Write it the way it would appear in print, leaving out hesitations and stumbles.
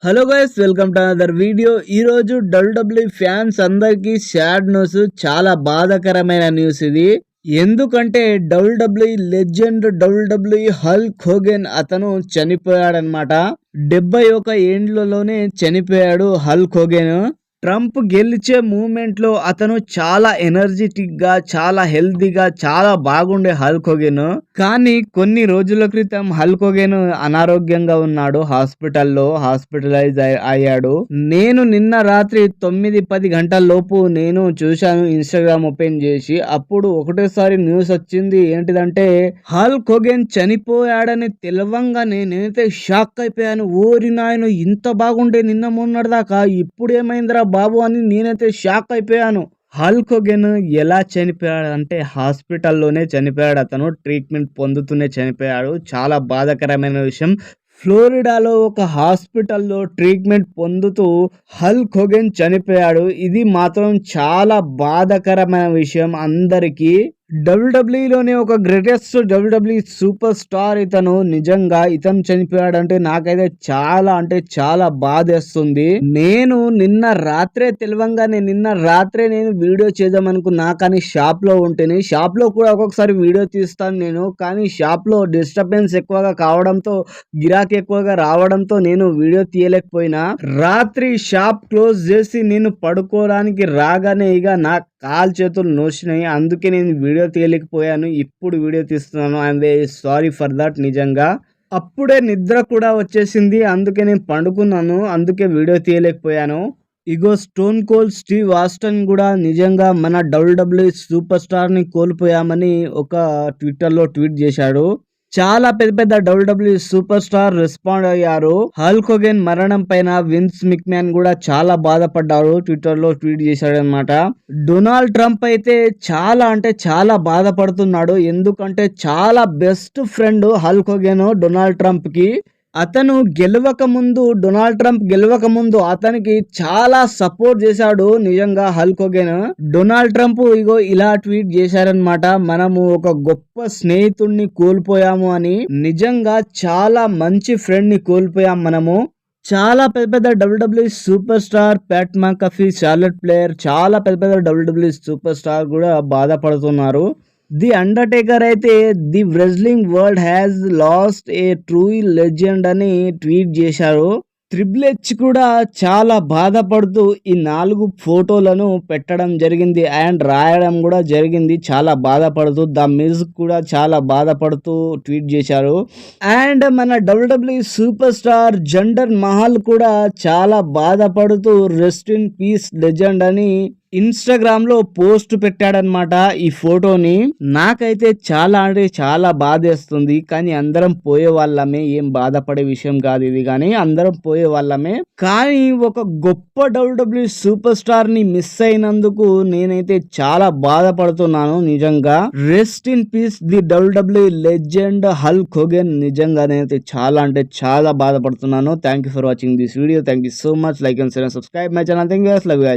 Hello guys, welcome to another video. ఈ రోజు WWE fans అందరికి సాడ్ న్యూస్, చాలా బాధాకరమైన న్యూస్ ఇది. ఎందుకంటే WWE legend WWE Hulk Hogan అతను చనిపోయాడనమాట. 71 ఏండ్లలోనే చనిపోయాడు హల్క్ హోగన్. ట్రంప్ గెలిచే మూమెంట్ లో అతను చాలా ఎనర్జెటిక్ గా, చాలా హెల్తీగా, చాలా బాగుండే హల్క్ హోగన్. కానీ కొన్ని రోజుల క్రితం హల్క్ హోగన్ అనారోగ్యంగా ఉన్నాడు, హాస్పిటల్లో హాస్పిటలైజ్ అయ్యాడు. నేను నిన్న రాత్రి 9-10 గంటల లోపు నేను చూశాను ఇన్స్టాగ్రామ్ ఓపెన్ చేసి. అప్పుడు ఒకటేసారి న్యూస్ వచ్చింది. ఏంటిదంటే హల్క్ హోగన్ చనిపోయాడని తెలవంగానే నేనైతే షాక్ అయిపోయాను. ఓరి నాయన, ఇంత బాగుండే నిన్న మొన్నటిదాకా, ఇప్పుడు ఏమైందిరా బాబు అని నేనైతే షాక్ అయిపోయాను. హల్క్ హోగన్ ఎలా చనిపోయాడు అంటే హాస్పిటల్లోనే చనిపోయాడు. అతను ట్రీట్మెంట్ పొందుతూనే చనిపోయాడు. చాలా బాధాకరమైన విషయం. ఫ్లోరిడాలో ఒక హాస్పిటల్లో ట్రీట్మెంట్ పొందుతూ హల్క్ హోగన్ చనిపోయాడు. ఇది మాత్రం చాలా బాధాకరమైన విషయం అందరికీ. డబ్ల్యూడబ్ల్యూఈలోనే ఒక గ్రేటెస్ట్ డబ్ల్యూడబ్ల్యూఈ సూపర్ స్టార్ ఇతను. నిజంగా ఇతను చనిపోయాడంటే నాకైతే చాలా అంటే చాలా బాధేస్తుంది. నేను నిన్న రాత్రే తెలవంగానే నేను వీడియో చేద్దాం అనుకున్నా, కానీ షాప్ లో ఉంటేనే. షాప్ లో కూడా ఒక్కొక్కసారి వీడియో తీస్తాను నేను, కానీ షాప్ లో డిస్టర్బెన్స్ ఎక్కువగా కావడంతో, గిరాకీ ఎక్కువగా రావడంతో నేను వీడియో తీయలేకపోయినా. రాత్రి షాప్ క్లోజ్ చేసి నేను పడుకోవడానికి రాగానే ఇక నా కాలు చేతులు నోసినాయి. అందుకే నేను వీడియో తీయలేకపోయాను. ఇప్పుడు వీడియో తీస్తున్నాను. I'm very sorry for that. నిజంగా అప్పుడే నిద్ర కూడా వచ్చేసింది, అందుకే నేను పండుకున్నాను. అందుకే వీడియో తీయలేకపోయాను. ఇగో స్టోన్ కోల్డ్ స్టీవ్ ఆస్టన్ కూడా నిజంగా మన డబ్ల్యూడబ్ల్యూఈ సూపర్ స్టార్ ని కోల్పోయామని ఒక ట్విట్టర్ లో ట్వీట్ చేశాడు. చాలా పెద్ద పెద్ద డబ్ల్యూడబ్ల్యూఈ సూపర్ స్టార్ రెస్పాండ్ అయ్యారు. హల్క్ హోగన్ మరణం పైన విన్స్ మిక్మ్యాన్ కూడా చాలా బాధపడ్డారు, ట్విట్టర్ లో ట్వీట్ చేశాడు అనమాట. డొనాల్డ్ ట్రంప్ అయితే చాలా అంటే చాలా బాధపడుతున్నాడు. ఎందుకంటే చాలా best friend Hulk Hogan Donald Trump కి. అతను డొనాల్డ్ ట్రంప్ గెలవక ముందు అతనికి చాలా సపోర్ట్ చేశాడు నిజంగా హల్క్ హోగన్. డొనాల్డ్ ట్రంప్ ఇగో ఇలా ట్వీట్ చేశారనమాట: మనము ఒక గొప్ప స్నేహితుడిని కోల్పోయాము అని. నిజంగా చాలా మంచి ఫ్రెండ్ ని కోల్పోయాం మనము. చాలా పెద్ద పెద్ద WWE super star Pat McAfee, Charlotte Flair, చాలా పెద్ద పెద్ద డబ్ల్యూడబ్ల్యూఈ సూపర్ స్టార్ కూడా బాధపడుతున్నారు. ది అండర్టేకర్ అయితే the wrestling world has lost a true legend అని ట్వీట్ చేశారు. ట్రిపుల్ హెచ్ కూడా చాలా బాధపడుతూ ఈ 4 ఫోటోలను పెట్టడం జరిగింది అండ్ రాయడం కూడా జరిగింది. చాలా బాధపడుతూ ద మ్యూజిక్ కూడా చాలా బాధపడుతూ ట్వీట్ చేశారు. అండ్ మన WWE super star gender Mahal కూడా చాలా బాధపడుతూ రెస్ట్ ఇన్ పీస్ లెజెండ్ అని ఇన్స్టాగ్రామ్ లో పోస్ట్ పెట్టాడనమాట ఈ ఫోటోని. నాకైతే చాలా అంటే చాలా బాధేస్తుంది, కానీ అందరం పోయే వాళ్ళమే, ఏం బాధపడే విషయం కాదు ఇది. కానీ అందరం పోయే వాళ్ళమే, కానీ ఒక గొప్ప డబ్ల్యూడబ్ల్యూఈ సూపర్ స్టార్ ని మిస్ అయినందుకు నేనైతే చాలా బాధపడుతున్నాను. నిజంగా rest in peace the WWE legend Hulk Hogan. నిజంగా నేనైతే చాలా అంటే చాలా బాధపడుతున్నాను. Thank you for watching this video. Thank you so much. Like and share and subscribe my channel. Thank you. Love you.